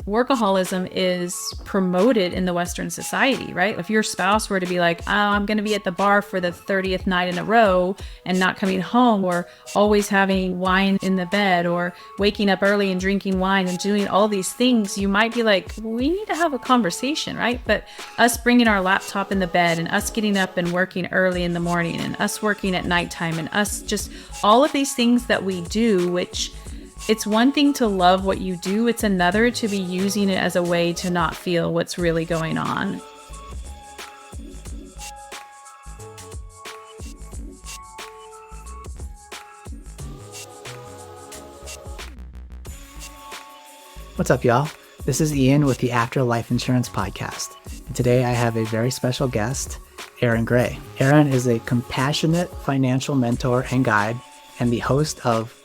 workaholism is promoted in the Western society, right? If your spouse were to be like, oh, I'm going to be at the bar for the 30th night in a row and not coming home, or always having wine in the bed, or waking up early and drinking wine and doing all these things, you might be like, we need to have a conversation, right? But us bringing our laptop in the bed, and us getting up and working early in the morning, and us working at nighttime, and us just all of these things that we do, which it's one thing to love what you do. It's another to be using it as a way to not feel what's really going on. What's up, y'all? This is Ian with the After Life Insurance Podcast. And today I have a very special guest, Erin Gray. Erin is a compassionate financial mentor and guide, and the host of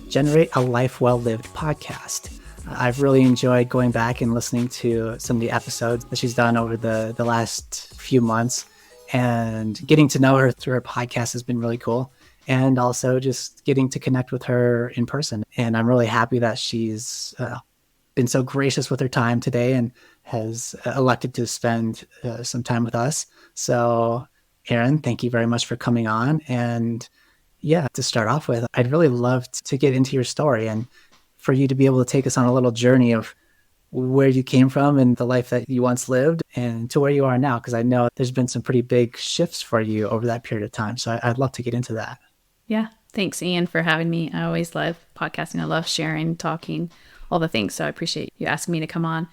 Generate a Life Well Lived podcast. I've really enjoyed going back and listening to some of the episodes that she's done over the last few months, and getting to know her through her podcast has been really cool. And also just getting to connect with her in person. And I'm really happy that she's been so gracious with her time today and has elected to spend some time with us. So Erin, thank you very much for coming on. And yeah, to start off with, I'd really love to get into your story and for you to be able to take us on a little journey of where you came from and the life that you once lived and to where you are now, because I know there's been some pretty big shifts for you over that period of time. So I'd love to get into that. Yeah. Thanks, Ian, for having me. I always love podcasting. I love sharing, talking, all the things. So I appreciate you asking me to come on.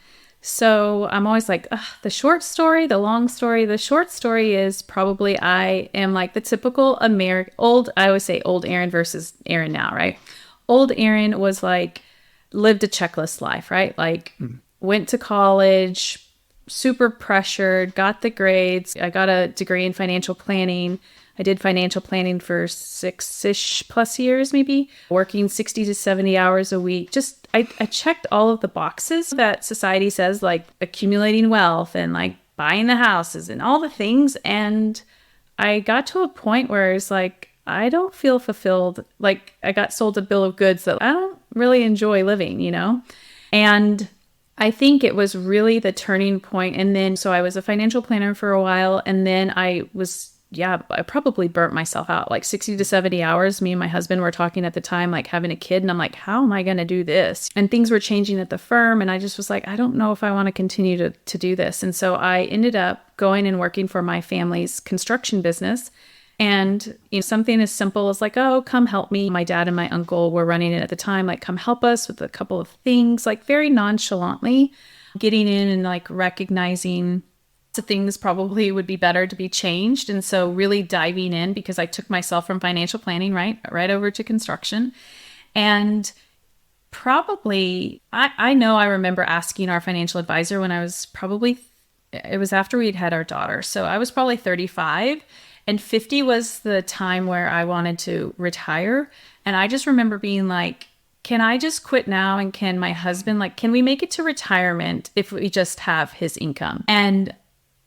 So I'm always like, the short story, the long story. The short story is probably I am like the typical I always say old Erin versus Erin now, right? Old Erin was like, lived a checklist life, right? Like went to college, super pressured, got the grades. I got a degree in financial planning. I did financial planning for 6-ish plus years, maybe, working 60 to 70 hours a week. Just, I checked all of the boxes that society says, like accumulating wealth and like buying the houses and all the things. And I got to a point where it's like, I don't feel fulfilled. Like I got sold a bill of goods that I don't really enjoy living, you know? And I think it was really the turning point. And then, so I was a financial planner for a while, and then I probably burnt myself out like 60 to 70 hours. Me and my husband were talking at the time, like having a kid. And I'm like, how am I going to do this? And things were changing at the firm. And I just was like, I don't know if I want to continue to do this. And so I ended up going and working for my family's construction business. And something as simple as like, oh, come help me. My dad and my uncle were running it at the time. Like, come help us with a couple of things, like very nonchalantly getting in and like recognizing things probably would be better to be changed. And so really diving in, because I took myself from financial planning, right over to construction. And probably, I know I remember asking our financial advisor when I was it was after we'd had our daughter. So I was probably 35 and 50 was the time where I wanted to retire. And I just remember being like, can I just quit now? And can my husband, like, can we make it to retirement if we just have his income? And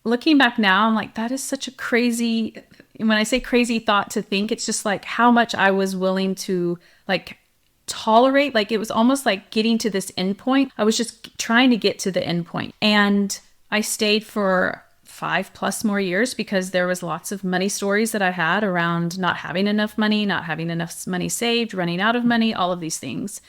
looking back now, I'm like, that is such a crazy, when I say crazy thought to think, it's just like how much I was willing to like tolerate. Like it was almost like getting to this end point. I was just trying to get to the end point. And I stayed for 5+ more years because there was lots of money stories that I had around not having enough money, not having enough money saved, running out of money, all of these things.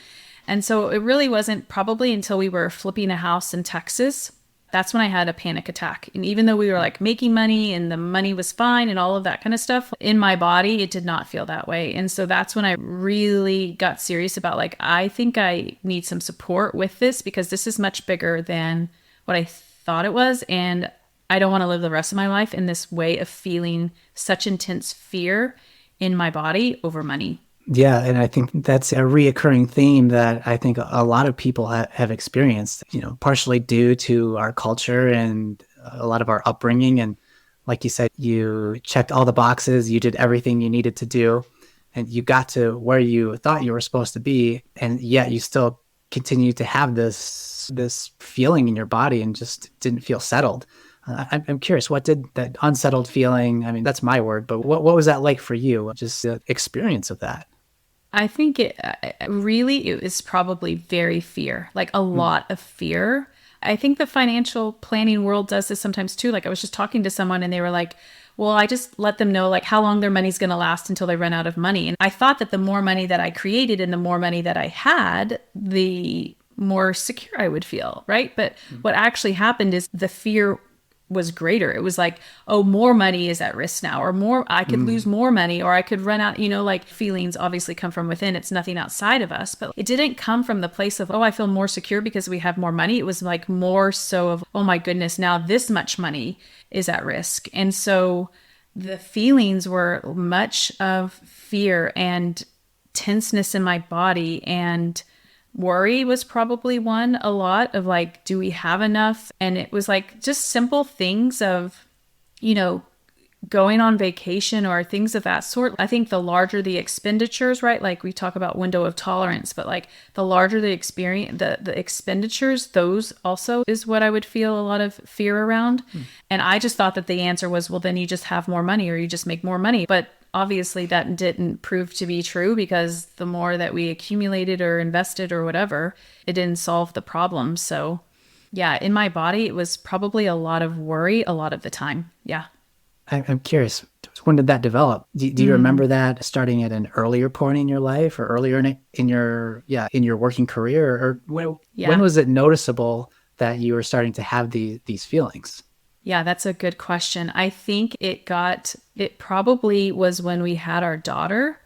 And so it really wasn't probably until we were flipping a house in Texas. That's when I had a panic attack. And even though we were like making money and the money was fine and all of that kind of stuff, in my body, it did not feel that way. And so that's when I really got serious about like, I think I need some support with this because this is much bigger than what I thought it was. And I don't want to live the rest of my life in this way of feeling such intense fear in my body over money. Yeah, and I think that's a reoccurring theme that I think a lot of people have experienced, partially due to our culture and a lot of our upbringing. And like you said, you checked all the boxes, you did everything you needed to do, and you got to where you thought you were supposed to be. And yet you still continue to have this feeling in your body and just didn't feel settled. I'm curious, what did that unsettled feeling, I mean, that's my word, but what was that like for you? Just the experience of that? I think it was probably very fear, like a lot of fear. I think the financial planning world does this sometimes too. Like I was just talking to someone and they were like, well, I just let them know like how long their money's going to last until they run out of money. And I thought that the more money that I created and the more money that I had, the more secure I would feel, right? But what actually happened is the fear was greater. It was like, oh, more money is at risk now, or more, I could lose more money, or I could run out, like feelings obviously come from within. It's nothing outside of us, but it didn't come from the place of, oh, I feel more secure because we have more money. It was like more so of, oh my goodness, now this much money is at risk. And so the feelings were much of fear and tenseness in my body, and worry was probably one, a lot of like, do we have enough? And it was like just simple things of, going on vacation or things of that sort. I think the larger the expenditures, right? Like we talk about window of tolerance, but like the larger the experience, the expenditures, those also is what I would feel a lot of fear around. And I just thought that the answer was, well, then you just have more money or you just make more money. But obviously that didn't prove to be true, because the more that we accumulated or invested or whatever, it didn't solve the problem. So yeah, in my body, it was probably a lot of worry a lot of the time. Yeah. I'm curious, when did that develop? Do you remember that starting at an earlier point in your life, or earlier in your working career? Or when was it noticeable that you were starting to have these feelings? Yeah, that's a good question. I think it probably was when we had our daughter.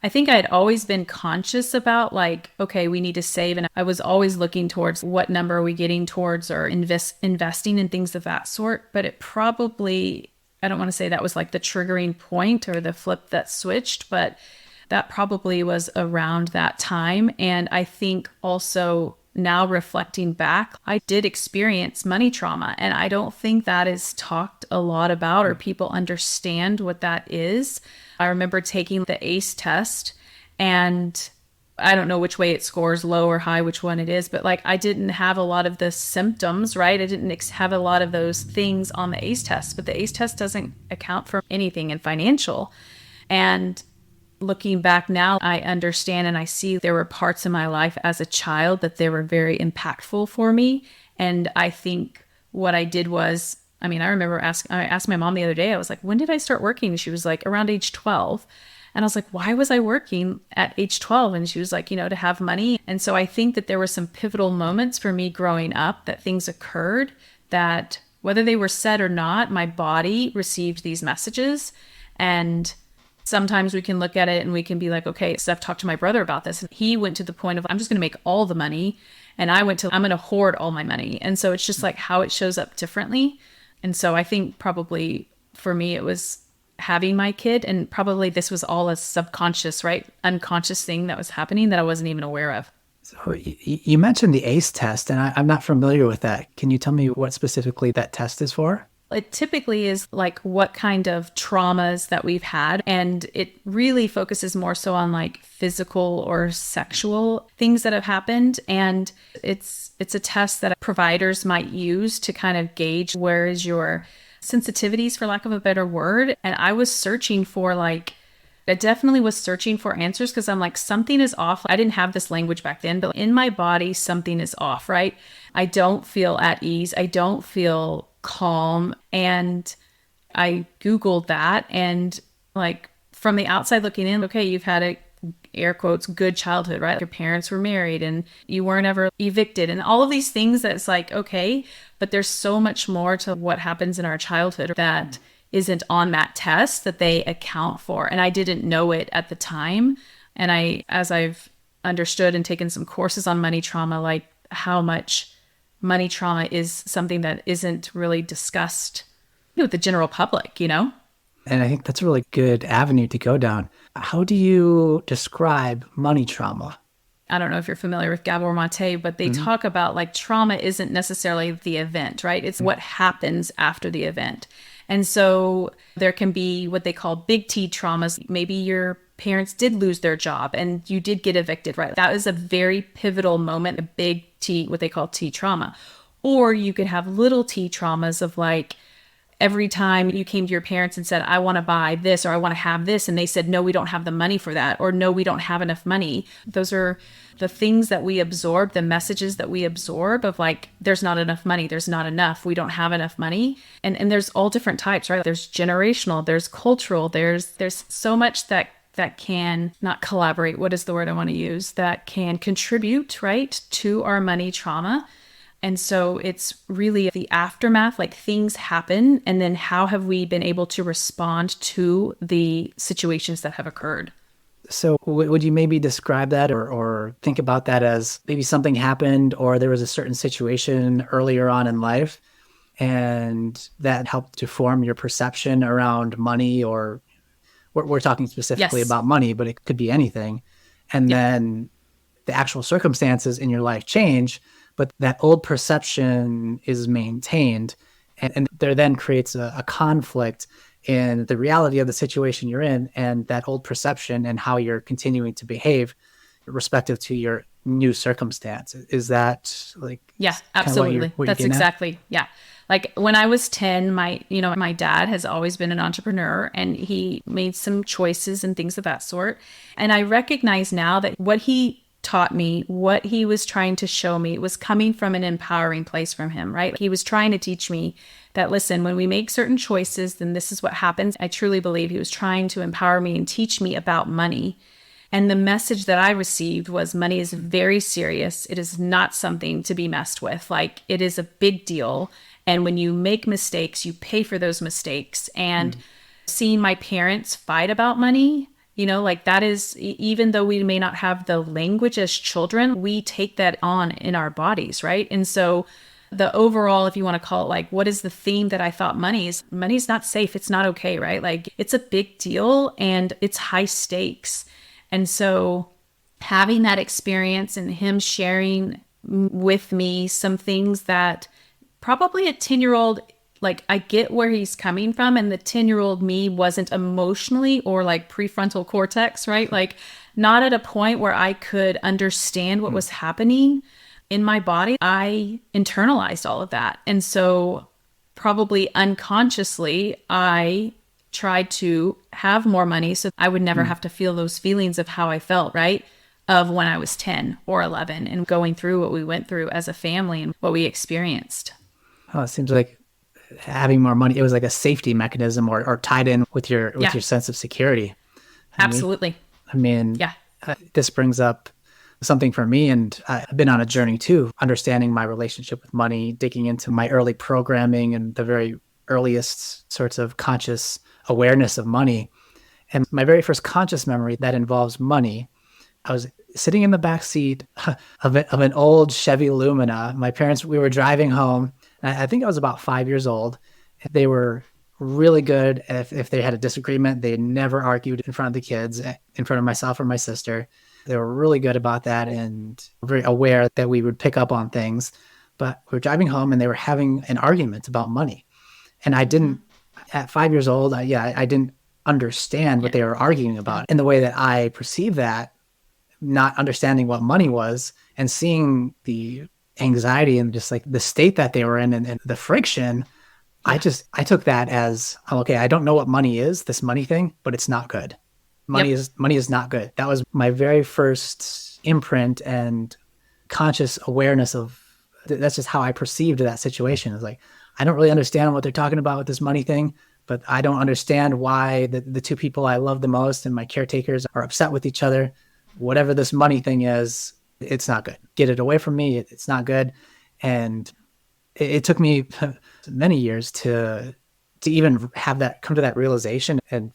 I think I had always been conscious about like, okay, we need to save. And I was always looking towards what number are we getting towards, or investing in things of that sort. But it probably, I don't want to say that was like the triggering point or the flip that switched, but that probably was around that time. And I think also now reflecting back, I did experience money trauma, and I don't think that is talked a lot about or people understand what that is. I remember taking the ACE test, and I don't know which way it scores, low or high, which one it is, but like I didn't have a lot of the symptoms, right? I didn't have a lot of those things on the ACE test, but the ACE test doesn't account for anything in financial. And looking back now, I understand and I see there were parts of my life as a child that they were very impactful for me. And I think what I did was, I remember I asked my mom the other day, I was like, when did I start working? She was like, around age 12. And I was like, why was I working at age 12? And she was like, to have money. And so I think that there were some pivotal moments for me growing up, that things occurred that whether they were said or not, my body received these messages. And sometimes we can look at it and we can be like, okay, so I've talked to my brother about this. And he went to the point of, I'm just going to make all the money. And I went to, I'm going to hoard all my money. And so it's just like how it shows up differently. And so I think probably for me, it was having my kid, and probably this was all a subconscious, right? Unconscious thing that was happening that I wasn't even aware of. So you mentioned the ACE test, and I'm not familiar with that. Can you tell me what specifically that test is for? It typically is like what kind of traumas that we've had. And it really focuses more so on like physical or sexual things that have happened. And it's a test that providers might use to kind of gauge where is your sensitivities, for lack of a better word. And I was searching for I definitely was searching for answers, because I'm like, something is off. I didn't have this language back then, but in my body, something is off, right? I don't feel at ease. I don't feel calm. And I Googled that, and like from the outside looking in, okay, you've had a air quotes good childhood, right? Your parents were married and you weren't ever evicted and all of these things. That's like, okay, but there's so much more to what happens in our childhood that isn't on that test that they account for. And I didn't know it at the time. And as I've understood and taken some courses on money trauma, like how much money trauma is something that isn't really discussed with the general public, And I think that's a really good avenue to go down. How do you describe money trauma? I don't know if you're familiar with Gabor Mate, but they talk about like trauma isn't necessarily the event, right? It's what happens after the event. And so there can be what they call big T traumas. Maybe your parents did lose their job and you did get evicted, right? That is a very pivotal moment, a big T, what they call T trauma. Or you could have little T traumas of like, every time you came to your parents and said, I want to buy this or I want to have this, and they said, no, we don't have the money for that, or no, we don't have enough money. Those are the things that we absorb, the messages that we absorb of like, there's not enough money, there's not enough, we don't have enough money. And there's all different types, right? There's generational, there's cultural, there's so much that can not collaborate. What is the word I want to use? That can contribute, right, to our money trauma. And so it's really the aftermath, like things happen, and then how have we been able to respond to the situations that have occurred? So would you maybe describe that or think about that as maybe something happened or there was a certain situation earlier on in life and that helped to form your perception around money, or we're talking specifically about money, but it could be anything. And then the actual circumstances in your life change, but that old perception is maintained. And there then creates a conflict in the reality of the situation you're in and that old perception and how you're continuing to behave respective to your new circumstance. Is that like... Yeah, absolutely. That's exactly. Yeah. Like when I was 10, my dad has always been an entrepreneur, and he made some choices and things of that sort. And I recognize now that what he taught me, what he was trying to show me, was coming from an empowering place from him, right? He was trying to teach me that, listen, when we make certain choices, then this is what happens. I truly believe he was trying to empower me and teach me about money. And the message that I received was money is very serious. It is not something to be messed with. Like, it is a big deal. And when you make mistakes, you pay for those mistakes. And seeing my parents fight about money, like that is, even though we may not have the language as children, we take that on in our bodies, right? And so the overall, if you want to call it, like, what is the theme that I thought money's not safe. It's not okay, right? Like, it's a big deal and it's high stakes. And so having that experience and him sharing with me some things that probably a 10-year-old, like, I get where he's coming from, and the 10-year-old me wasn't emotionally or like prefrontal cortex, right? Like, not at a point where I could understand what was happening in my body. I internalized all of that. And so probably unconsciously, I tried to have more money so I would never have to feel those feelings of how I felt, right? Of when I was 10 or 11 and going through what we went through as a family and what we experienced. Oh, it seems like having more money, it was like a safety mechanism or tied in with your sense of security. Absolutely. This brings up something for me, and I've been on a journey too, understanding my relationship with money, digging into my early programming and the very earliest sorts of conscious awareness of money. And my very first conscious memory that involves money, I was sitting in the back seat of an old Chevy Lumina. My parents, we were driving home. I think I was about 5 years old. They were really good. If they had a disagreement, they never argued in front of the kids, in front of myself or my sister. They were really good about that and very aware that we would pick up on things. But we were driving home and they were having an argument about money. And I didn't, at 5 years old, I didn't understand what they were arguing about. And the way that I perceived that, not understanding what money was and seeing the anxiety and just like the state that they were in and the friction, I took that as, okay, I don't know what money is, this money thing, but it's not good. Money is not good. That was my very first imprint and conscious awareness of, that's just how I perceived that situation. It's like, I don't really understand what they're talking about with this money thing, but I don't understand why the two people I love the most and my caretakers are upset with each other. Whatever this money thing is, it's not good. Get it away from me. It's not good. And it took me many years to even have that, come to that realization and,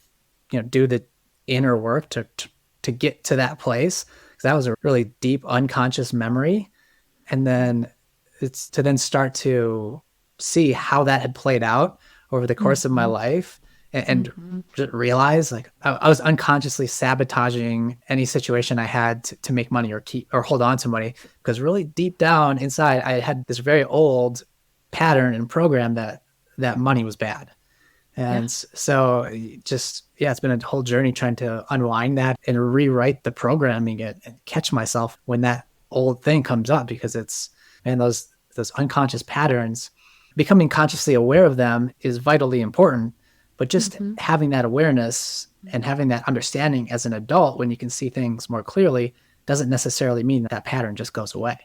do the inner work to get to that place. Because that was a really deep unconscious memory. And then it's to then start to see how that had played out over the course of my life and just realize like I was unconsciously sabotaging any situation I had to make money or keep or hold on to money, because really deep down inside I had this very old pattern and program that money was bad. And so just, it's been a whole journey trying to unwind that and rewrite the programming and catch myself when that old thing comes up, because it's, man, those unconscious patterns, becoming consciously aware of them is vitally important, but just having that awareness and having that understanding as an adult when you can see things more clearly doesn't necessarily mean that that pattern just goes away.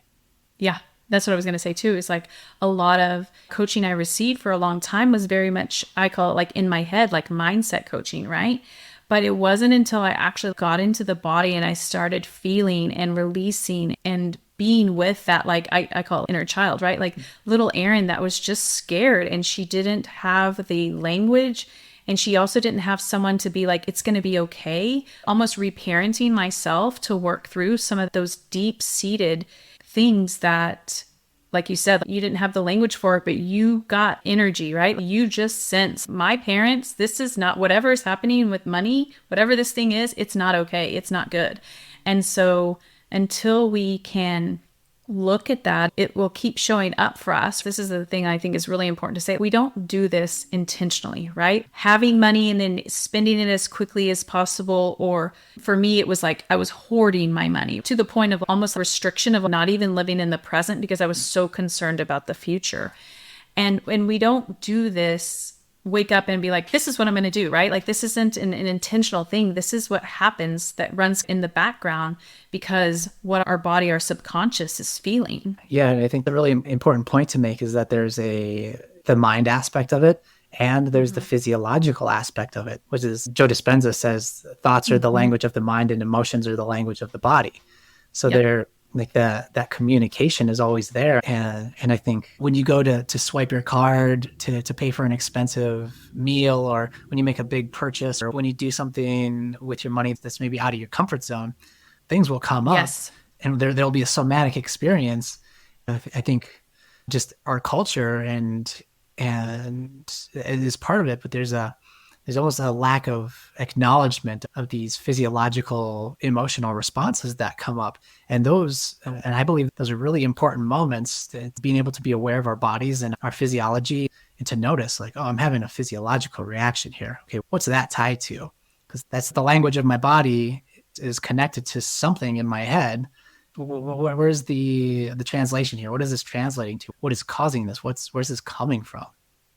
Yeah, that's what I was going to say too. Is like a lot of coaching I received for a long time was very much, I call it like in my head, like mindset coaching, right? But it wasn't until I actually got into the body and I started feeling and releasing and being with that, like I call it inner child, right? Like little Erin that was just scared and she didn't have the language. And she also didn't have someone to be like, it's going to be okay. Almost reparenting myself to work through some of those deep seated things that, like you said, you didn't have the language for it, but you got energy, right? You just sense my parents, this is not whatever is happening with money, whatever this thing is, it's not okay. It's not good. And so until we can look at that, it will keep showing up for us. This is the thing I think is really important to say. We don't do this intentionally, right? Having money and then spending it as quickly as possible. Or for me, it was like I was hoarding my money to the point of almost restriction of not even living in the present because I was so concerned about the future. And when we don't do this, wake up and be like, this is what I'm going to do, right? Like this isn't an intentional thing. This is what happens that runs in the background because what our body, our subconscious is feeling. Yeah, and I think the really important point to make is that there's the mind aspect of it and there's the physiological aspect of it, which is Joe Dispenza says thoughts are the language of the mind and emotions are the language of the body. So they're like that communication is always there. And I think when you go to swipe your card to pay for an expensive meal, or when you make a big purchase, or when you do something with your money that's maybe out of your comfort zone, things will come up and there'll be a somatic experience. I think just our culture and it is part of it, but there's almost a lack of acknowledgement of these physiological emotional responses that come up. And I believe those are really important moments, being able to be aware of our bodies and our physiology and to notice like, oh, I'm having a physiological reaction here. Okay, what's that tied to? Because that's the language of my body is connected to something in my head. Where's the translation here? What is this translating to? What is causing this? Where's this coming from?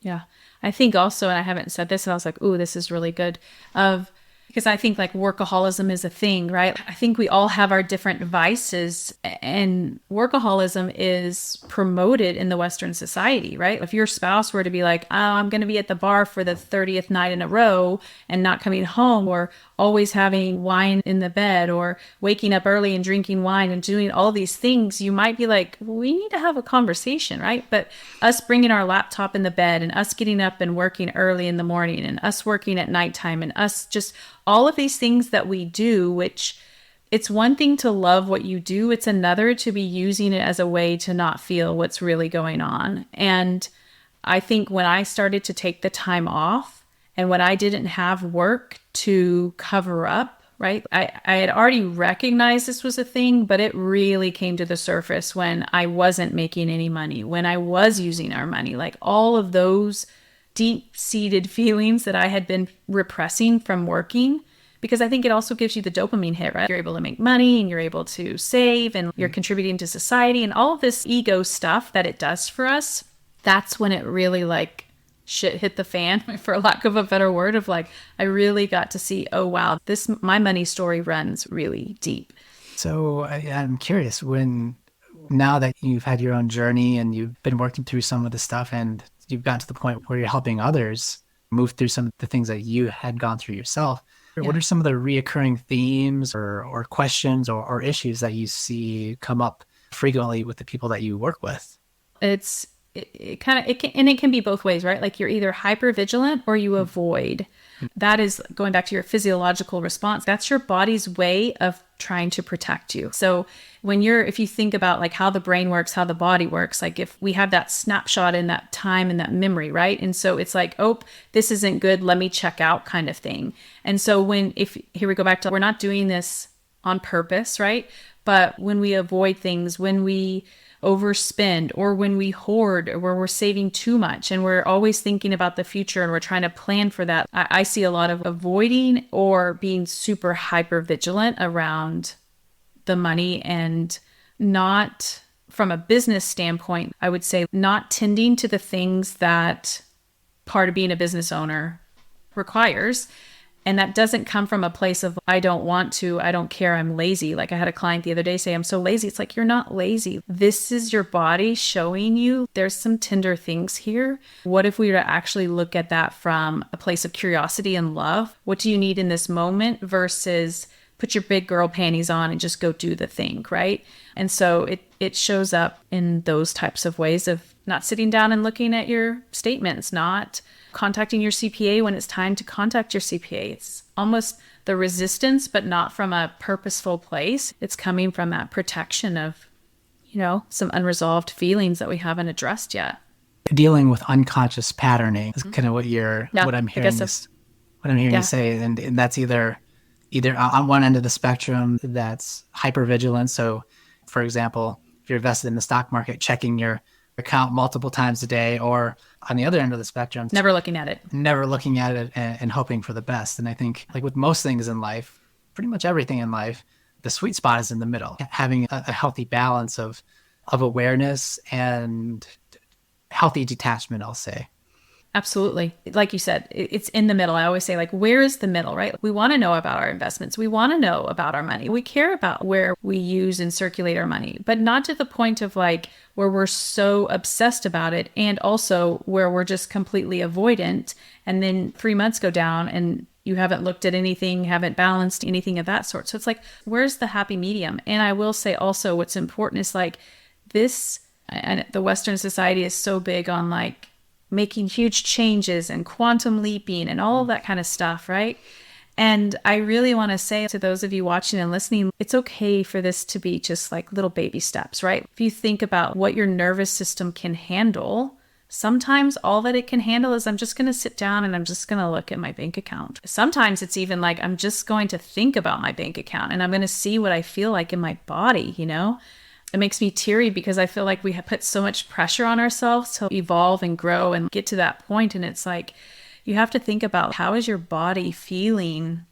Yeah. I think also, and I haven't said this, and I was like, ooh, this is really good, because I think like workaholism is a thing, right? I think we all have our different vices, and workaholism is promoted in the Western society, right? If your spouse were to be like, oh, I'm going to be at the bar for the 30th night in a row and not coming home, or always having wine in the bed, or waking up early and drinking wine and doing all these things, you might be like, we need to have a conversation, right? But us bringing our laptop in the bed and us getting up and working early in the morning and us working at nighttime and us just all of these things that we do, which it's one thing to love what you do. It's another to be using it as a way to not feel what's really going on. And I think when I started to take the time off and when I didn't have work to cover up, right? I had already recognized this was a thing, but it really came to the surface when I wasn't making any money, when I was using our money, like all of those deep-seated feelings that I had been repressing from working, because I think it also gives you the dopamine hit, right? You're able to make money and you're able to save and you're contributing to society and all of this ego stuff that it does for us. That's when it really like shit hit the fan, for lack of a better word, of like, I really got to see, oh, wow, my money story runs really deep. So I'm curious, now that you've had your own journey and you've been working through some of the stuff and you've gotten to the point where you're helping others move through some of the things that you had gone through yourself, what are some of the reoccurring themes or questions or issues that you see come up frequently with the people that you work with? It can be both ways, right? Like you're either hyper vigilant or you avoid. That is going back to your physiological response. That's your body's way of trying to protect you. So if you think about like how the brain works, how the body works, like if we have that snapshot in that time and that memory, right? And so it's like, oh, this isn't good, let me check out kind of thing. And so here we go back to, we're not doing this on purpose, right? But when we avoid things, when we overspend, or when we hoard, or where we're saving too much and we're always thinking about the future and we're trying to plan for that, I see a lot of avoiding or being super hyper vigilant around the money and not from a business standpoint, I would say not tending to the things that part of being a business owner requires. And that doesn't come from a place of, I don't want to, I don't care, I'm lazy. Like I had a client the other day say, I'm so lazy. It's like, you're not lazy. This is your body showing you there's some tender things here. What if we were to actually look at that from a place of curiosity and love? What do you need in this moment versus put your big girl panties on and just go do the thing, right? And so it shows up in those types of ways of not sitting down and looking at your statements, not contacting your CPA when it's time to contact your CPA. It's almost the resistance, but not from a purposeful place. It's coming from that protection of, some unresolved feelings that we haven't addressed yet. Dealing with unconscious patterning is kind of what I'm hearing you say. And that's either on one end of the spectrum, that's hypervigilance. So for example, if you're invested in the stock market, checking your account multiple times a day, or on the other end of the spectrum, never looking at it and hoping for the best. And I think like with most things in life, pretty much everything in life, the sweet spot is in the middle, having a healthy balance of awareness and healthy detachment, I'll say. Absolutely. Like you said, it's in the middle. I always say, like, where is the middle, right? We want to know about our investments. We want to know about our money. We care about where we use and circulate our money, but not to the point of like where we're so obsessed about it, and also where we're just completely avoidant. And then 3 months go down and you haven't looked at anything, haven't balanced anything of that sort. So it's like, where's the happy medium? And I will say also what's important is like this, and the Western society is so big on like making huge changes and quantum leaping and all of that kind of stuff, right? And I really want to say to those of you watching and listening, it's okay for this to be just like little baby steps, right? If you think about what your nervous system can handle, sometimes all that it can handle is I'm just going to sit down and I'm just going to look at my bank account. Sometimes it's even like I'm just going to think about my bank account and I'm going to see what I feel like in my body, It makes me teary because I feel like we have put so much pressure on ourselves to evolve and grow and get to that point. And it's like, you have to think about, how is your body feeling?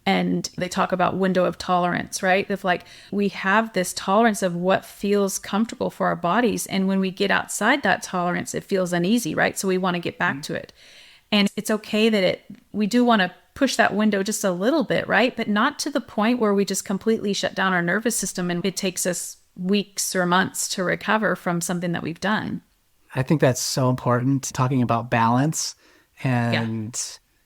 And they talk about window of tolerance, right? If like we have this tolerance of what feels comfortable for our bodies. And when we get outside that tolerance, it feels uneasy, right? So we want to get back to it. And it's okay that we do want to push that window just a little bit, right? But not to the point where we just completely shut down our nervous system and it takes us weeks or months to recover from something that we've done. I think that's so important, talking about balance. And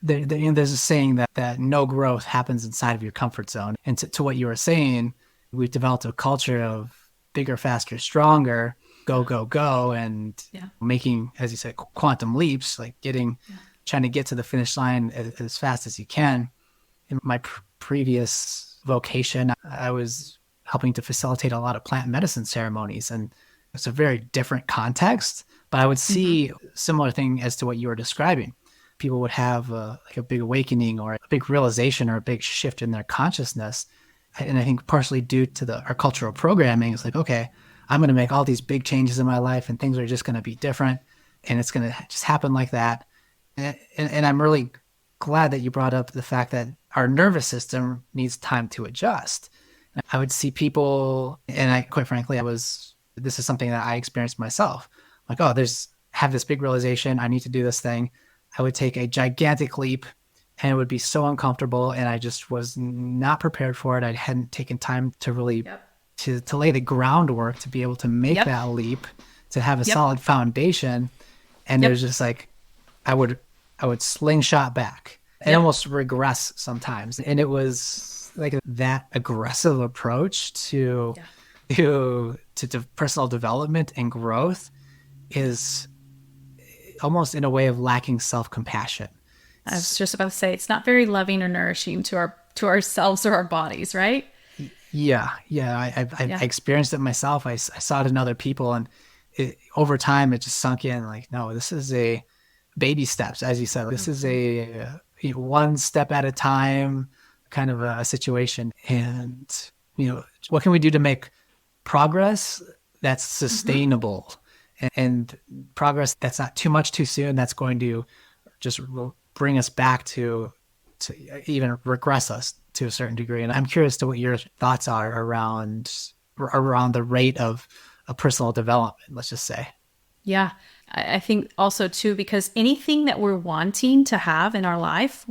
there's a saying that no growth happens inside of your comfort zone. And to what you were saying, we've developed a culture of bigger, faster, stronger, go, go, go, and making, as you said, quantum leaps, like trying to get to the finish line as fast as you can. In my previous vocation, I was helping to facilitate a lot of plant medicine ceremonies. And it's a very different context, but I would see similar thing as to what you were describing. People would have like a big awakening or a big realization or a big shift in their consciousness. And I think partially due to our cultural programming, it's like, okay, I'm going to make all these big changes in my life and things are just going to be different. And it's going to just happen like that. And I'm really glad that you brought up the fact that our nervous system needs time to adjust. I would see people, and quite frankly, this is something that I experienced myself. Like, have this big realization, I need to do this thing. I would take a gigantic leap and it would be so uncomfortable. And I just was not prepared for it. I hadn't taken time to really, to lay the groundwork to be able to make that leap, to have a solid foundation. And it was just like, I would slingshot back and almost regress sometimes. And it was like that aggressive approach to personal development and growth is almost in a way of lacking self-compassion. I was just about to say, it's not very loving or nourishing to ourselves or our bodies, right? Yeah. I experienced it myself. I saw it in other people, and over time it just sunk in. Like, no, this is a baby steps, as you said. This is a one step at a time kind of a situation. And what can we do to make progress that's sustainable and progress that's not too much too soon, that's going to just bring us back to even regress us to a certain degree. And I'm curious to what your thoughts are around the rate of of personal development, let's just say. Yeah. I think also too, because anything that we're wanting to have in our life,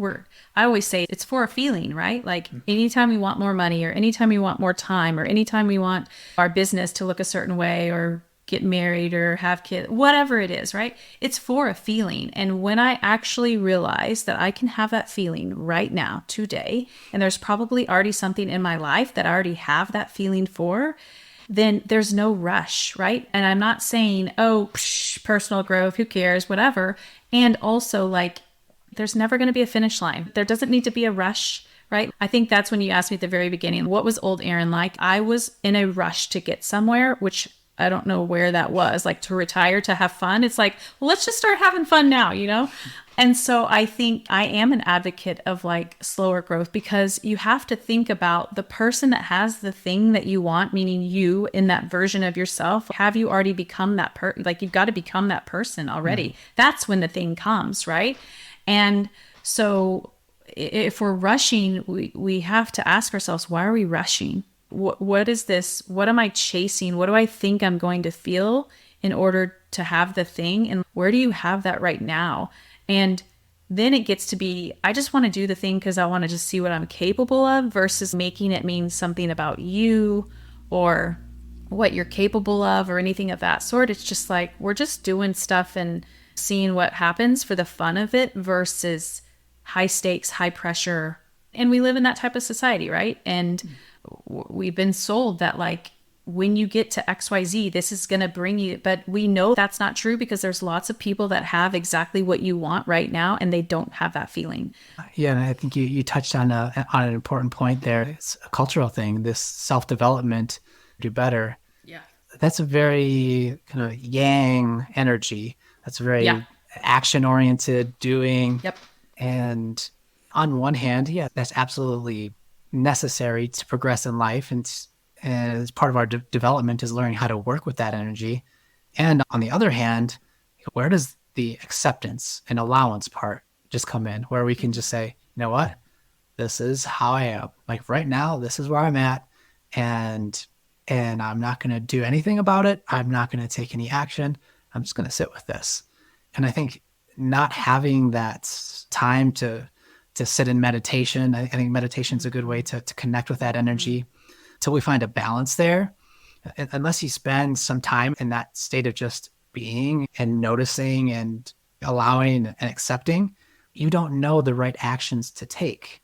I always say it's for a feeling, right? Like anytime we want more money, or anytime we want more time, or anytime we want our business to look a certain way, or get married or have kids, whatever it is, right? It's for a feeling. And when I actually realize that I can have that feeling right now, today, and there's probably already something in my life that I already have that feeling for, then there's no rush, right? And I'm not saying, oh, personal growth, who cares, whatever. And also, like, there's never going to be a finish line. There doesn't need to be a rush, right? I think that's when you asked me at the very beginning, what was old Erin like? I was in a rush to get somewhere, which I don't know where that was, like to retire, to have fun. It's like, well, let's just start having fun now, you know? And so I think I am an advocate of like slower growth, because you have to think about the person that has the thing that you want, meaning you in that version of yourself. Have you already become that like you've got to become that person already. That's when the thing comes, right? And so if we're rushing, we have to ask ourselves, why are we rushing? What is this? What am I chasing? What do I think I'm going to feel in order to have the thing? And where do you have that right now? And then it gets to be, I just want to do the thing because I want to just see what I'm capable of, versus making it mean something about you or what you're capable of or anything of that sort. It's just like, we're just doing stuff and seeing what happens for the fun of it, versus high stakes, high pressure. And we live in that type of society, right? And we've been sold that like, when you get to XYZ, this is going to bring you, but we know that's not true, because there's lots of people that have exactly what you want right now and they don't have that feeling. Yeah, and I think you touched on an important point there. It's a cultural thing, this self-development, do better. Yeah. That's a very kind of yang energy. That's very action-oriented, doing. Yep. And on one hand, yeah, that's absolutely necessary to progress in life, and as part of our development is learning how to work with that energy. And on the other hand, where does the acceptance and allowance part just come in, where we can just say, you know what, this is how I am. Like right now, this is where I'm at, and I'm not going to do anything about it. I'm not going to take any action. I'm just going to sit with this. And I think not having that time to sit in meditation, I think meditation is a good way to connect with that energy. Till we find a balance there, unless you spend some time in that state of just being and noticing and allowing and accepting, you don't know the right actions to take.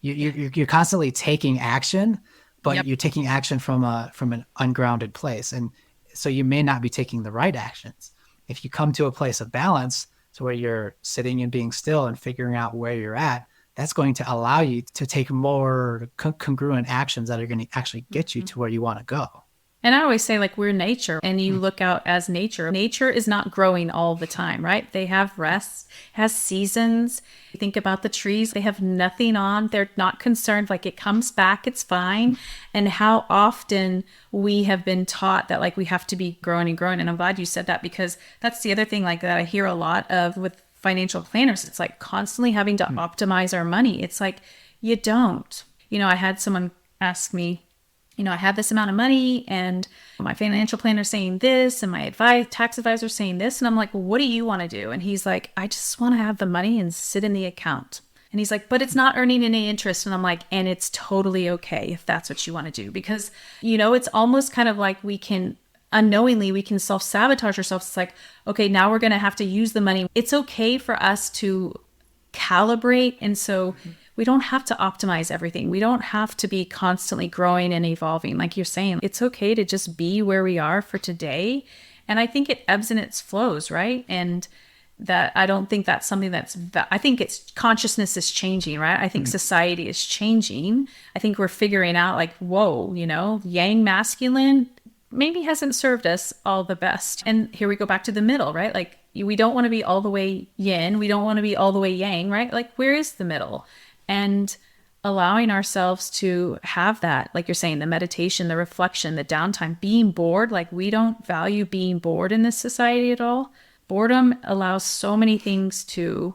You're constantly taking action, but you're taking action from an ungrounded place. And so you may not be taking the right actions. If you come to a place of balance, so where you're sitting and being still and figuring out where you're at, that's going to allow you to take more congruent actions that are going to actually get you to where you want to go. And I always say, like, we're nature, and you look out as nature. Nature is not growing all the time, right? They have rest, has seasons. You think about the trees, they have nothing on. They're not concerned, like it comes back, it's fine. And how often we have been taught that like we have to be growing and growing. And I'm glad you said that, because that's the other thing like that I hear a lot of with financial planners. It's like constantly having to optimize our money. It's like, you don't. You know, I had someone ask me, you know, I have this amount of money and my financial planner saying this and my tax advisor saying this. And I'm like, well, what do you want to do? And he's like, I just want to have the money and sit in the account. And he's like, but it's not earning any interest. And I'm like, and it's totally okay if that's what you want to do. Because, you know, it's almost kind of like unknowingly we can self-sabotage ourselves. It's like, okay, now we're going to have to use the money. It's okay for us to calibrate. And so we don't have to optimize everything. We don't have to be constantly growing and evolving. Like you're saying, it's okay to just be where we are for today. And I think it ebbs and it flows, right? And that I don't think that's something I think it's consciousness is changing, right? I think society is changing. I think we're figuring out like, whoa, you know, yang masculine maybe hasn't served us all the best. And here we go back to the middle, right? Like we don't want to be all the way yin. We don't want to be all the way yang, right? Like where is the middle? And allowing ourselves to have that, like you're saying, the meditation, the reflection, the downtime, being bored. Like we don't value being bored in this society at all. Boredom allows so many things to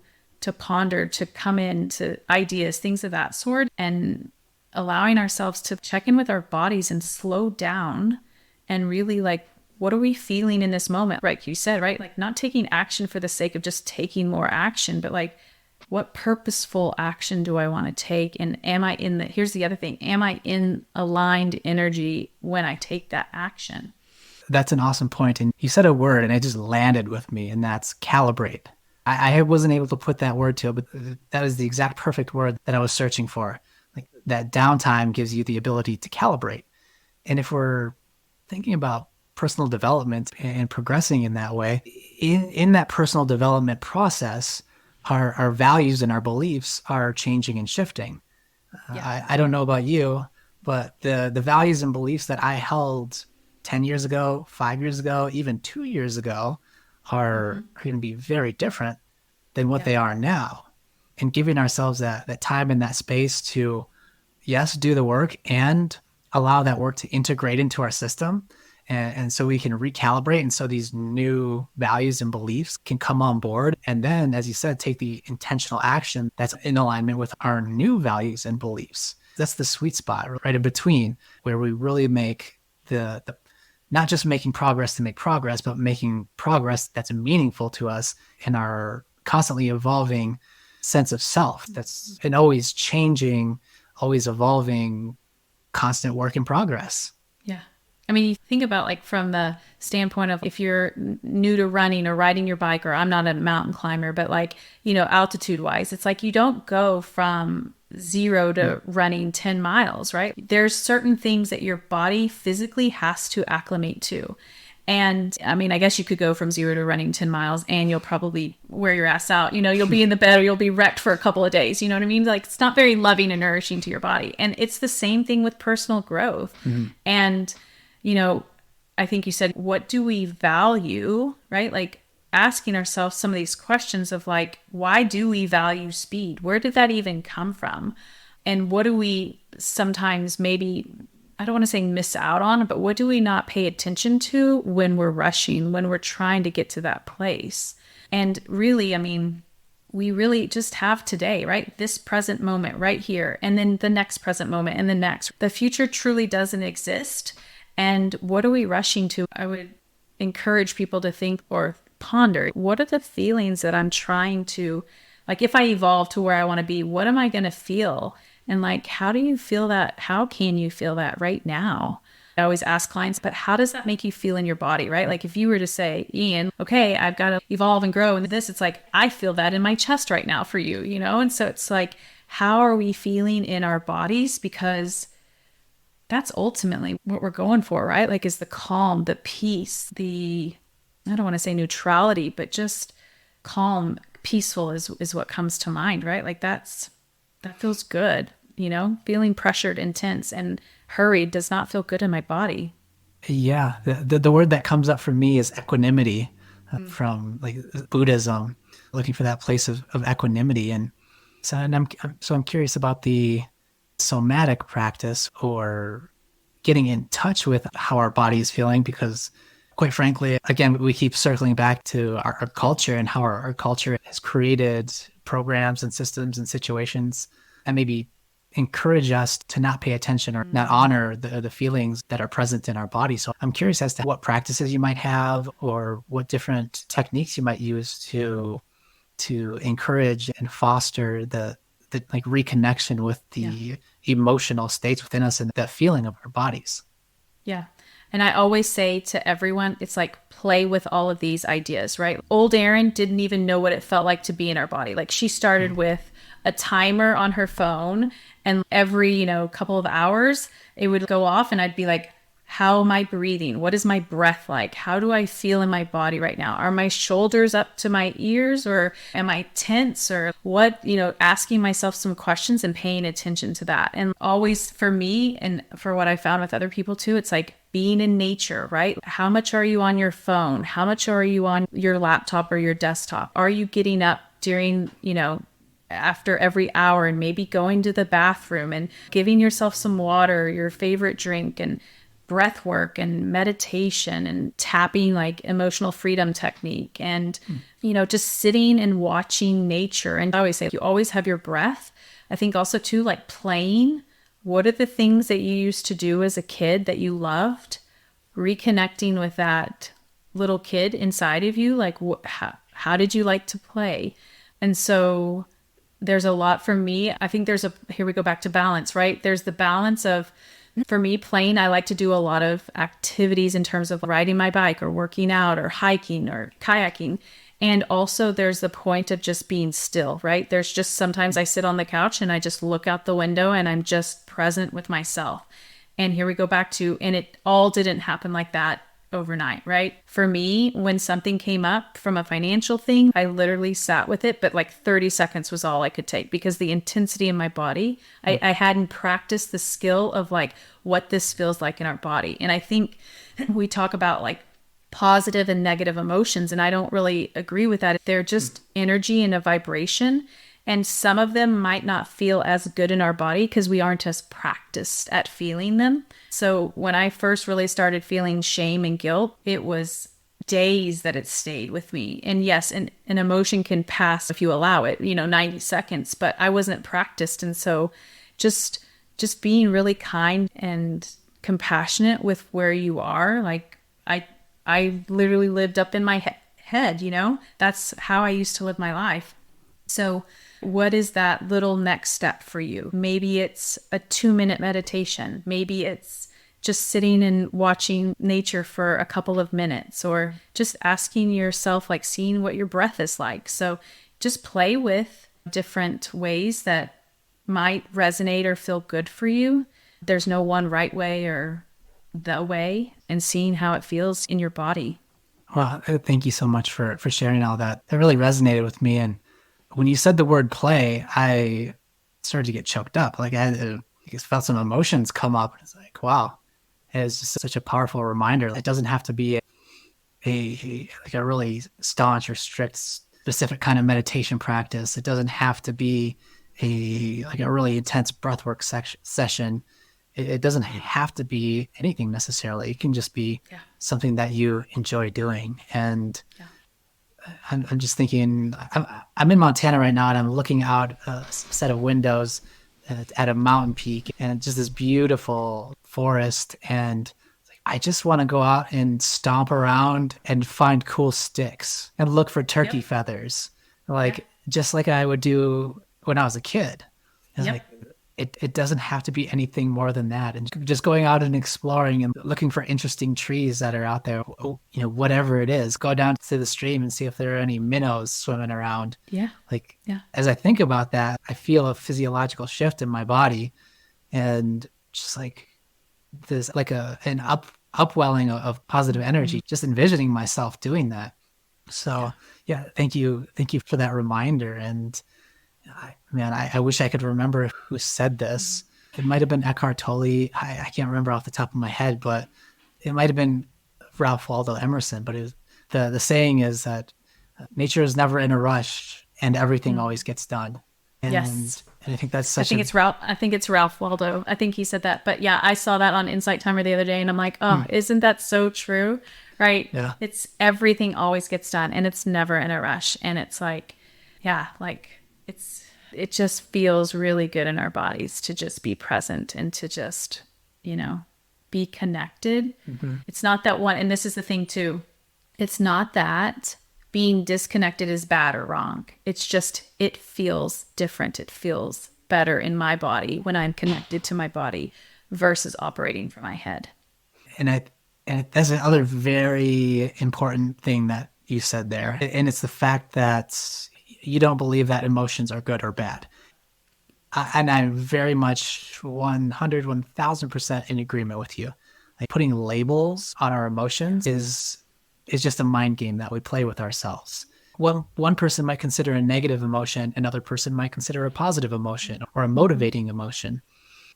ponder, to come in, to ideas, things of that sort, and allowing ourselves to check in with our bodies and slow down and really like what are we feeling in this moment? Like you said, right? Like not taking action for the sake of just taking more action, but like, what purposeful action do I want to take? And here's the other thing, am I in aligned energy when I take that action? That's an awesome point. And you said a word and it just landed with me, and that's calibrate. I wasn't able to put that word to it, but that was the exact perfect word that I was searching for. Like that downtime gives you the ability to calibrate. And if we're thinking about personal development and progressing in that way, in that personal development process, our values and our beliefs are changing and shifting. Yeah. I don't know about you, but the values and beliefs that I held 10 years ago, 5 years ago, even 2 years ago are going to be very different than what they are now. And giving ourselves that time and that space to, yes, do the work and allow that work to integrate into our system. And so we can recalibrate. And so these new values and beliefs can come on board. And then, as you said, take the intentional action that's in alignment with our new values and beliefs. That's the sweet spot right in between, where we really make the not just making progress to make progress, but making progress that's meaningful to us in our constantly evolving sense of self. That's an always changing, always evolving, constant work in progress. Yeah. I mean, you think about like from the standpoint of if you're new to running or riding your bike, or I'm not a mountain climber, but like, altitude wise, it's like you don't go from 0 to running 10 miles, right? There's certain things that your body physically has to acclimate to. And I mean, I guess you could go from 0 to running 10 miles and you'll probably wear your ass out. You'll be in the bed or you'll be wrecked for a couple of days. You know what I mean? Like it's not very loving and nourishing to your body. And it's the same thing with personal growth. And, I think you said, what do we value, right? Like asking ourselves some of these questions of like, why do we value speed? Where did that even come from? And what do we sometimes maybe, I don't want to say miss out on, but what do we not pay attention to when we're rushing, when we're trying to get to that place? And really, I mean, we really just have today, right? This present moment right here, and then the next present moment and the next. The future truly doesn't exist. And what are we rushing to? I would encourage people to think or ponder, what are the feelings that I'm trying to, like if I evolve to where I want to be, what am I going to feel? And like, how do you feel that? How can you feel that right now? I always ask clients, but how does that make you feel in your body, right? Like if you were to say, Ian, okay, I've got to evolve and grow. And this, it's like, I feel that in my chest right now for you, And so it's like, how are we feeling in our bodies? Because that's ultimately what we're going for, right? Like is the calm, the peace, I don't want to say neutrality, but just calm, peaceful is what comes to mind, right? Like that feels good, feeling pressured, intense, and hurried does not feel good in my body. Yeah. The word that comes up for me is equanimity from like Buddhism, looking for that place of equanimity. And I'm curious about the somatic practice or getting in touch with how our body is feeling, because quite frankly, again, we keep circling back to our culture and how our culture has created programs and systems and situations that maybe encourage us to not pay attention or not honor the feelings that are present in our body. So I'm curious as to what practices you might have or what different techniques you might use to encourage and foster the like reconnection with the emotional states within us and the feeling of our bodies. Yeah. And I always say to everyone, it's like play with all of these ideas, right? Old Erin didn't even know what it felt like to be in our body. Like she started with a timer on her phone, and every, couple of hours it would go off and I'd be like, how am I breathing? What is my breath like? How do I feel in my body right now? Are my shoulders up to my ears, or am I tense, or what, asking myself some questions and paying attention to that. And always for me, and for what I found with other people too, it's like being in nature, right? How much are you on your phone? How much are you on your laptop or your desktop? Are you getting up during, after every hour and maybe going to the bathroom and giving yourself some water, your favorite drink, and breath work and meditation and tapping, like emotional freedom technique, and just sitting and watching nature. And I always say you always have your breath. I think also too, like playing. What are the things that you used to do as a kid that you loved? reconnecting with that little kid inside of you. Like, how did you like to play? And so there's a lot for me. I think here we go back to balance, right? There's the balance of, for me, playing, I like to do a lot of activities in terms of riding my bike or working out or hiking or kayaking. And also there's the point of just being still, right? There's just sometimes I sit on the couch and I just look out the window and I'm just present with myself. And here we go back to, and it all didn't happen like that overnight, right? For me, when something came up from a financial thing, I literally sat with it, but like 30 seconds was all I could take because the intensity in my body, I hadn't practiced the skill of like what this feels like in our body. And I think we talk about like positive and negative emotions, and I don't really agree with that. They're just energy and a vibration. And some of them might not feel as good in our body because we aren't as practiced at feeling them. So when I first really started feeling shame and guilt, it was days that it stayed with me. And yes, an emotion can pass if you allow it, 90 seconds, but I wasn't practiced. And so just being really kind and compassionate with where you are. Like I literally lived up in my head, that's how I used to live my life. So what is that little next step for you? Maybe it's a 2-minute meditation. Maybe it's just sitting and watching nature for a couple of minutes, or just asking yourself, like seeing what your breath is like. So just play with different ways that might resonate or feel good for you. There's no one right way or the way, and seeing how it feels in your body. Well, thank you so much for sharing all that. That really resonated with me. And when you said the word play, I started to get choked up. Like I just felt some emotions come up. It's like, wow, it's just such a powerful reminder. It doesn't have to be a really staunch or strict, specific kind of meditation practice. It doesn't have to be a really intense breathwork session. It doesn't have to be anything necessarily. It can just be something that you enjoy doing. And I'm just thinking, I'm in Montana right now, and I'm looking out a set of windows at a mountain peak, and it's just this beautiful forest. And I just want to go out and stomp around and find cool sticks and look for turkey feathers, just like I would do when I was a kid. It's like, it doesn't have to be anything more than that. And just going out and exploring and looking for interesting trees that are out there, whatever it is, go down to the stream and see if there are any minnows swimming around. As I think about that, I feel a physiological shift in my body, and just like there's like an upwelling of positive energy, just envisioning myself doing that. So thank you for that reminder. And I wish I could remember who said this. It might have been Eckhart Tolle. I can't remember off the top of my head, but it might have been Ralph Waldo Emerson. But the saying is that nature is never in a rush, and everything always gets done. And I think that's such. I think it's Ralph Waldo. I think he said that. But yeah, I saw that on Insight Timer the other day, and I'm like, oh, isn't that so true? Right? Yeah. It's everything always gets done, and it's never in a rush. And it's like, it just feels really good in our bodies to just be present and to just, be connected. Mm-hmm. It's not that one, and this is the thing too. It's not that being disconnected is bad or wrong. It's just, it feels different. It feels better in my body when I'm connected to my body versus operating from my head. And that's another very important thing that you said there. And it's the fact that you don't believe that emotions are good or bad. And I'm very much 1000% in agreement with you. Like putting labels on our emotions is just a mind game that we play with ourselves. One person might consider a negative emotion, another person might consider a positive emotion or a motivating emotion.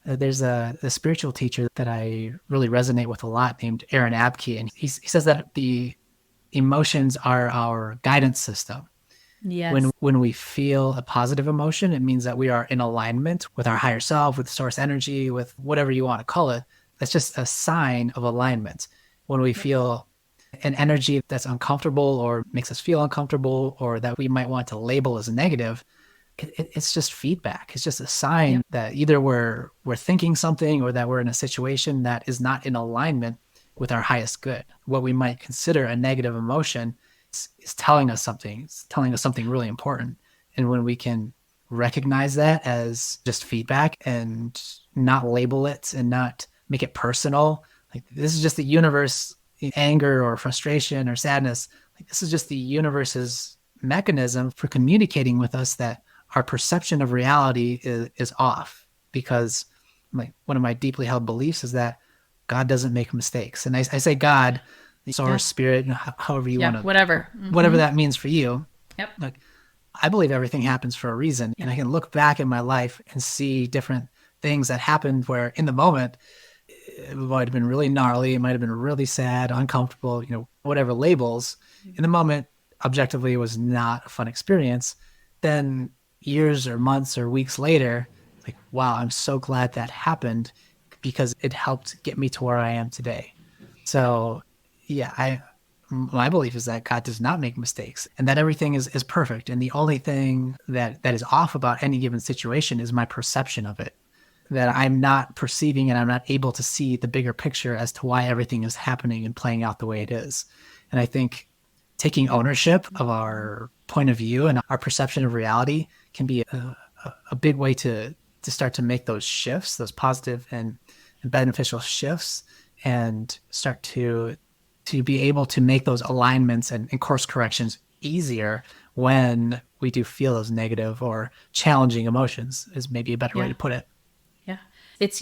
There's a spiritual teacher that I really resonate with a lot named Aaron Abke, and he says that the emotions are our guidance system. Yes. When we feel a positive emotion, it means that we are in alignment with our higher self, with source energy, with whatever you want to call it. That's just a sign of alignment. When we feel an energy that's uncomfortable or makes us feel uncomfortable, or that we might want to label as negative, it's just feedback. It's just a sign that either we're thinking something, or that we're in a situation that is not in alignment with our highest good. What we might consider a negative emotion is telling us something. It's telling us something really important. And when we can recognize that as just feedback and not label it and not make it personal, like this is just the universe, anger or frustration or sadness, like this is just the universe's mechanism for communicating with us that our perception of reality is off. Because like one of my deeply held beliefs is that God doesn't make mistakes. And I say God, the source, spirit, however you want to, whatever. whatever that means for you. Yep. Like, I believe everything happens for a reason. And I can look back in my life and see different things that happened where in the moment, it might have been really gnarly. It might have been really sad, uncomfortable, whatever labels. In the moment, objectively, it was not a fun experience. Then years or months or weeks later, like, wow, I'm so glad that happened because it helped get me to where I am today. So yeah, my belief is that God does not make mistakes and that everything is perfect. And the only thing that is off about any given situation is my perception of it, that I'm not perceiving and I'm not able to see the bigger picture as to why everything is happening and playing out the way it is. And I think taking ownership of our point of view and our perception of reality can be a big way to start to make those shifts, those positive and beneficial shifts, and start to be able to make those alignments and course corrections easier when we do feel those negative or challenging emotions, is maybe a better way to put it. Yeah. It's,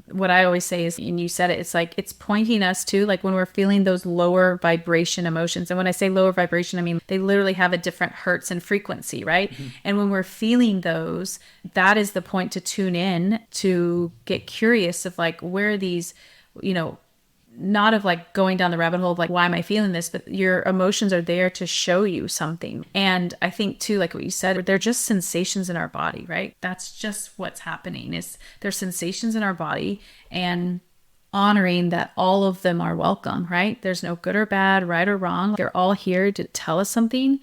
what I always say is, and you said it, it's like, it's pointing us to like when we're feeling those lower vibration emotions. And when I say lower vibration, I mean, they literally have a different hertz and frequency, right? Mm-hmm. And when we're feeling those, that is the point to tune in to get curious of like, where these, not of like going down the rabbit hole of like, why am I feeling this? But your emotions are there to show you something. And I think too, like what you said, they're just sensations in our body, right? That's just what's happening, is there's sensations in our body, and honoring that all of them are welcome, right? There's no good or bad, right or wrong. They're all here to tell us something.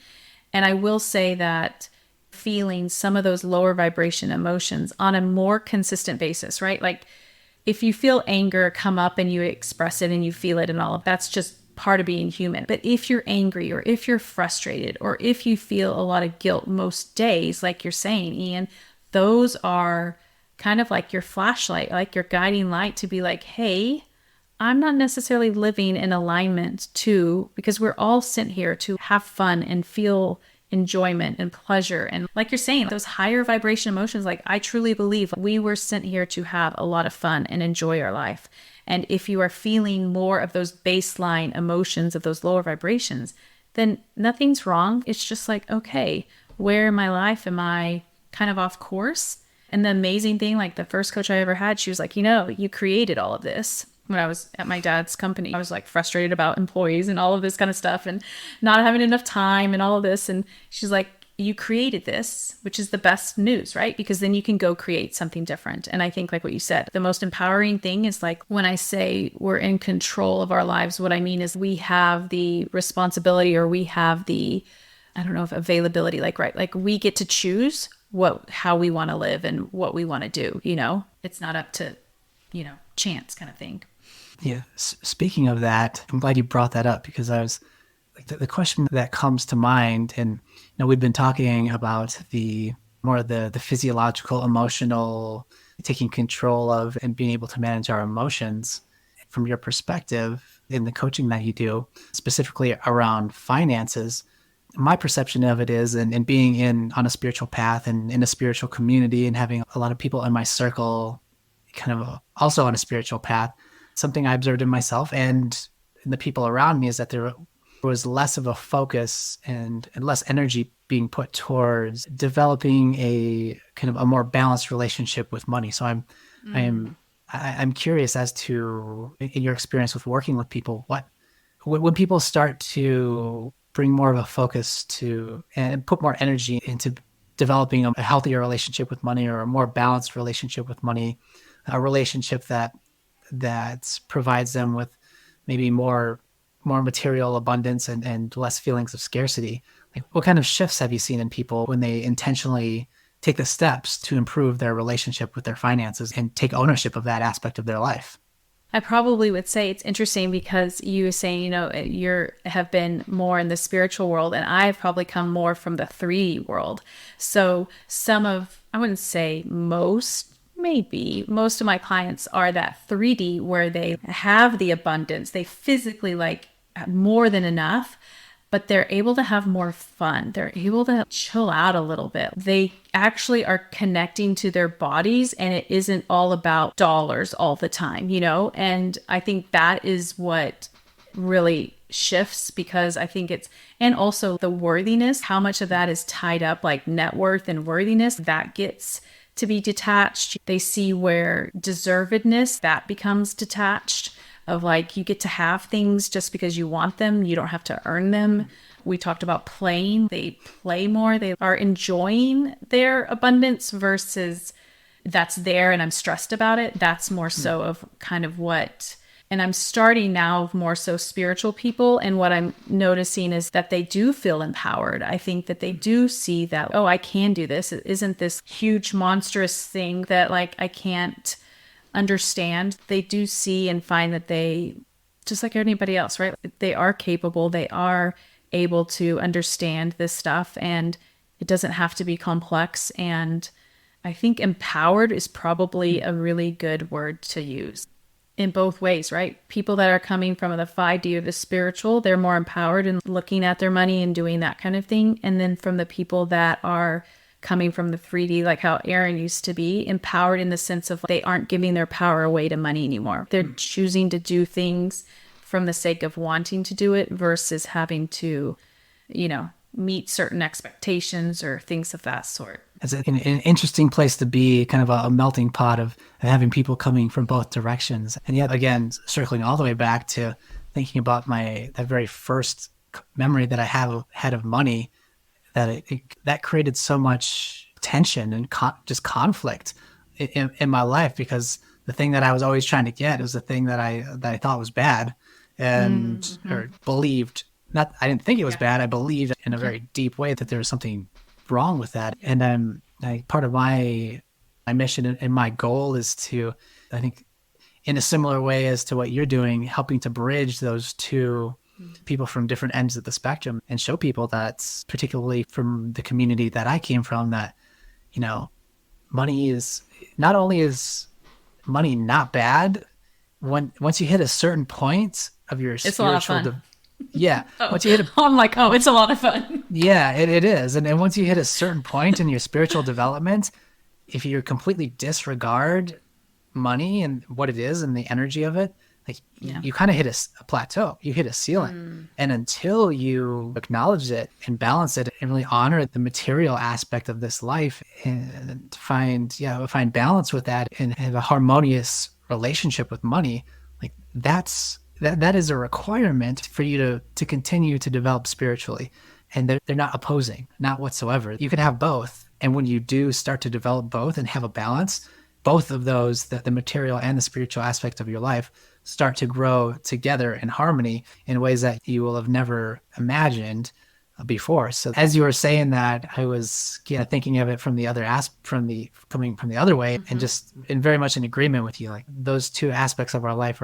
And I will say that feeling some of those lower vibration emotions on a more consistent basis, right? Like, if you feel anger come up and you express it and you feel it and all of that's just part of being human. But if you're angry or if you're frustrated or if you feel a lot of guilt most days, like you're saying, Ian, those are kind of like your flashlight, like your guiding light to be like, hey, I'm not necessarily living in alignment to, because we're all sent here to have fun and feel enjoyment and pleasure. And like you're saying, those higher vibration emotions, like I truly believe we were sent here to have a lot of fun and enjoy our life. And if you are feeling more of those baseline emotions of those lower vibrations, then nothing's wrong. It's just like, okay, where in my life am I kind of off course? And the amazing thing, like the first coach I ever had, she was like, you created all of this. When I was at my dad's company, I was like frustrated about employees and all of this kind of stuff and not having enough time and all of this. And she's like, you created this, which is the best news, right? Because then you can go create something different. And I think like what you said, the most empowering thing is like when I say we're in control of our lives, what I mean is we have the responsibility, or we have the, I don't know if availability, like, right, like we get to choose how we want to live and what we want to do, it's not up to, chance kind of thing. Yeah. Speaking of that, I'm glad you brought that up, because I was like, the question that comes to mind, and we've been talking about the physiological, emotional, taking control of and being able to manage our emotions. From your perspective in the coaching that you do, specifically around finances, my perception of it is, and being on a spiritual path and in a spiritual community and having a lot of people in my circle kind of also on a spiritual path, something I observed in myself and in the people around me is that there was less of a focus and less energy being put towards developing a kind of a more balanced relationship with money. So I'm curious as to, in your experience with working with people, when people start to bring more of a focus to and put more energy into developing a healthier relationship with money, or a more balanced relationship with money, a relationship that provides them with maybe more material abundance and less feelings of scarcity. Like, what kind of shifts have you seen in people when they intentionally take the steps to improve their relationship with their finances and take ownership of that aspect of their life? I probably would say it's interesting because you were saying, you have been more in the spiritual world, and I've probably come more from the 3D world. So I wouldn't say most, maybe most of my clients are that 3D where they have the abundance. They physically like more than enough, but they're able to have more fun. They're able to chill out a little bit. They actually are connecting to their bodies, and it isn't all about dollars all the time, And I think that is what really shifts, because I think and also the worthiness, how much of that is tied up, like net worth and worthiness, that gets to be detached. They see where deservedness, that becomes detached. Of like, you get to have things just because you want them. You don't have to earn them. We talked about playing. They play more. They are enjoying their abundance versus that's there and I'm stressed about it. That's more so of kind of what, and I'm starting now more so spiritual people. And what I'm noticing is that they do feel empowered. I think that they do see that, oh, I can do this. It isn't this huge monstrous thing that like I can't understand. They do see and find that they, just like anybody else, right? They are capable. They are able to understand this stuff, and it doesn't have to be complex. And I think empowered is probably a really good word to use in both ways, right? People that are coming from the 5D or the spiritual, they're more empowered in looking at their money and doing that kind of thing. And then from the people that are coming from the 3D, like how Erin used to be, empowered in the sense of they aren't giving their power away to money anymore. They're choosing to do things from the sake of wanting to do it versus having to, meet certain expectations or things of that sort. It's an interesting place to be, kind of a melting pot of having people coming from both directions. And yet again, circling all the way back to thinking about that very first memory that I had of money, that created so much tension and just conflict in my life, because the thing that I was always trying to get was the thing that I thought was bad and or believed. Not, I didn't think it was bad. I believed in a very deep way that there was something wrong with that. And part of my mission and my goal is to, I think, in a similar way as to what you're doing, helping to bridge those two people from different ends of the spectrum and show people that, particularly from the community that I came from, that, money is not only is money not bad, once you hit a certain point of your it's spiritual, a lot of fun. Once you hit I'm like, it's a lot of fun. Yeah, it is. And once you hit a certain point in your spiritual development, if you completely disregard money and what it is and the energy of it, like you kind of hit a plateau, you hit a ceiling. And until you acknowledge it and balance it and really honor the material aspect of this life and find balance with that and have a harmonious relationship with money, like that is a requirement for you to continue to develop spiritually. And they're not opposing, not whatsoever. You can have both. And when you do start to develop both and have a balance, both of those, the material and the spiritual aspect of your life, start to grow together in harmony in ways that you will have never imagined before. So as you were saying that, I was thinking of it from the other coming from the other way, and just in very much in agreement with you. Like, those two aspects of our life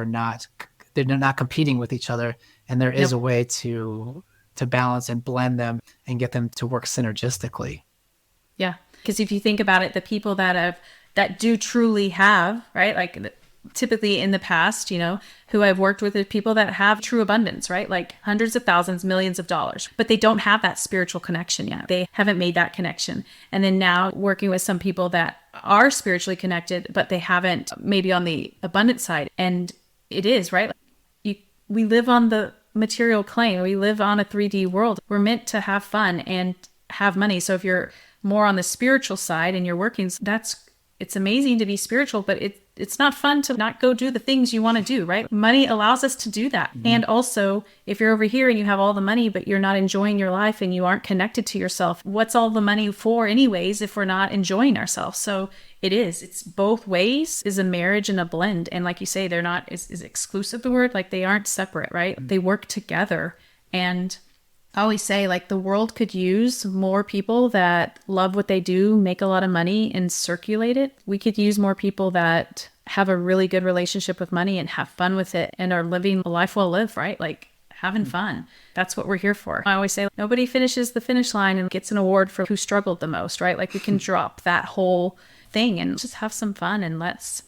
they're not competing with each other, and there is a way to balance and blend them and get them to work synergistically. Yeah, because if you think about it, the people that do truly have, right, like typically in the past, who I've worked with, are people that have true abundance, right? Like hundreds of thousands, millions of dollars, but they don't have that spiritual connection yet. They haven't made that connection. And then now working with some people that are spiritually connected, but they haven't, maybe on the abundance side. And it is, right? We live on the material plane. We live on a 3D world. We're meant to have fun and have money. So if you're more on the spiritual side and you're working, it's amazing to be spiritual, but it's not fun to not go do the things you want to do, right? Money allows us to do that. And also, if you're over here and you have all the money, but you're not enjoying your life and you aren't connected to yourself, what's all the money for anyways if we're not enjoying ourselves? So it's both ways, is a marriage and a blend. And like you say, they're not, is exclusive the word? Like, they aren't separate, right? They work together. And I always say, like, the world could use more people that love what they do, make a lot of money, and circulate it. We could use more people that have a really good relationship with money and have fun with it and are living a life well lived, right? Like having fun. That's what we're here for. I always say nobody finishes the finish line and gets an award for who struggled the most, right? Like we can drop that whole thing and just have some fun, and let's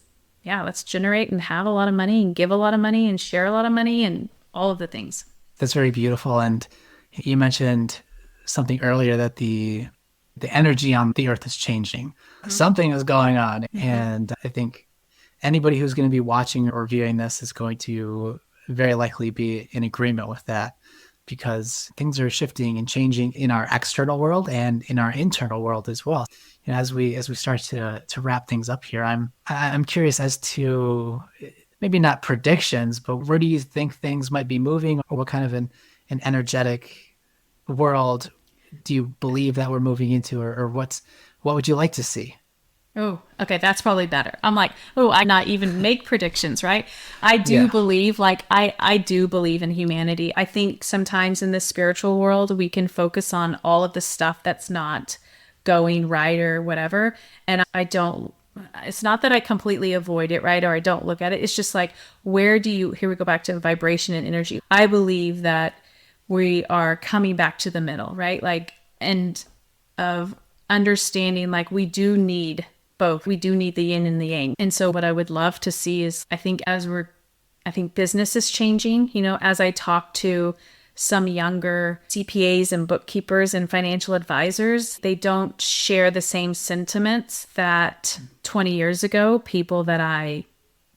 generate and have a lot of money and give a lot of money and share a lot of money and all of the things. That's very beautiful. And you mentioned something earlier that the energy on the earth is changing. Something is going on. And I think anybody who's going to be watching or viewing this is going to very likely be in agreement with that, because things are shifting and changing in our external world and in our internal world as well. You know, as we start to wrap things up here, I'm curious as to maybe not predictions, but where do you think things might be moving, or what kind of an energetic world do you believe that we're moving into, or what would you like to see? Oh, okay. That's probably better. I'm like, oh, I not even make predictions, right? I do believe, like, I do believe in humanity. I think sometimes in the spiritual world, we can focus on all of the stuff that's not going right or whatever. And I don't, it's not that I completely avoid it, right? Or I don't look at it. It's just like, here we go back to vibration and energy. I believe that we are coming back to the middle, right? Like, and of understanding, like, we do need both. We do need the yin and the yang. And so what I would love to see is, I think business is changing, you know, as I talk to some younger CPAs and bookkeepers and financial advisors, they don't share the same sentiments that 20 years ago, people that I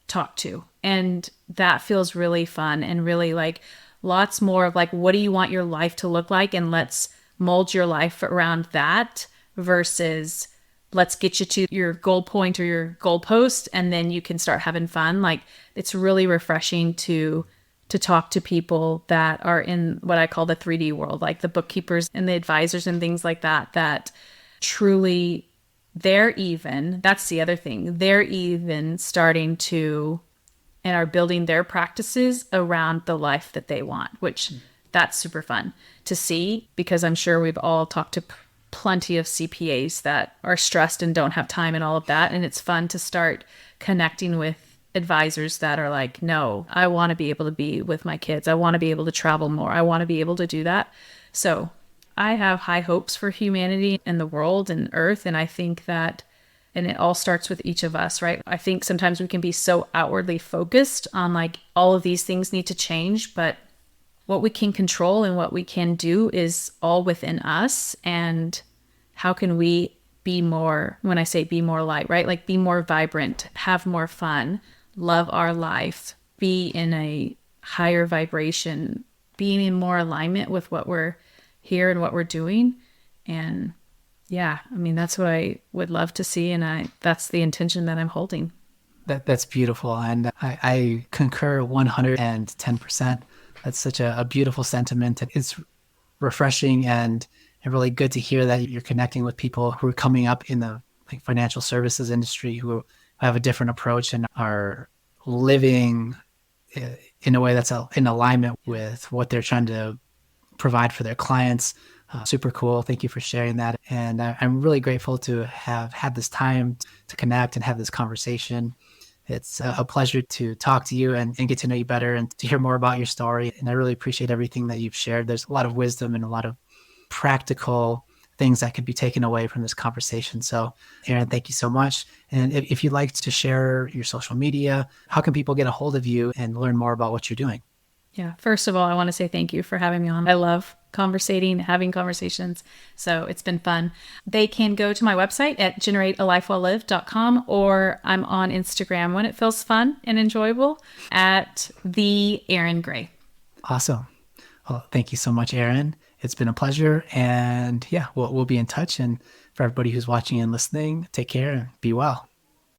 talked to. And that feels really fun and really like lots more of like, what do you want your life to look like? And let's mold your life around that versus let's get you to your goal point or your goal post, and then you can start having fun. Like, it's really refreshing to talk to people that are in what I call the 3D world, like the bookkeepers and the advisors and things like that, that truly that's the other thing. They're even starting to, and are building their practices around the life that they want, which that's super fun to see, because I'm sure we've all talked to plenty of CPAs that are stressed and don't have time and all of that. And it's fun to start connecting with advisors that are like, no, I want to be able to be with my kids. I want to be able to travel more. I want to be able to do that. So I have high hopes for humanity and the world and earth. And I think that, and it all starts with each of us, right? I think sometimes we can be so outwardly focused on like all of these things need to change, but what we can control and what we can do is all within us. And how can we be more, when I say be more light, right? Like be more vibrant, have more fun, love our life, be in a higher vibration, being in more alignment with what we're here and what we're doing. And yeah, I mean, that's what I would love to see. And that's the intention that I'm holding. That's beautiful. And I concur 110%. That's such a beautiful sentiment. It's refreshing and really good to hear that you're connecting with people who are coming up in the financial services industry, who have a different approach and are living in a way that's in alignment with what they're trying to provide for their clients. Super cool. Thank you for sharing that. And I'm really grateful to have had this time to connect and have this conversation. It's a pleasure to talk to you and get to know you better and to hear more about your story. And I really appreciate everything that you've shared. There's a lot of wisdom and a lot of practical things that could be taken away from this conversation. So, Erin, thank you so much. And if you'd like to share your social media, how can people get a hold of you and learn more about what you're doing? Yeah. First of all, I want to say thank you for having me on. I love having conversations. So it's been fun. They can go to my website at generatealifewelllived.com, or I'm on Instagram when it feels fun and enjoyable at the Erin Gray. Awesome. Well, thank you so much, Erin. It's been a pleasure. And yeah, we'll be in touch. And for everybody who's watching and listening, take care and be well.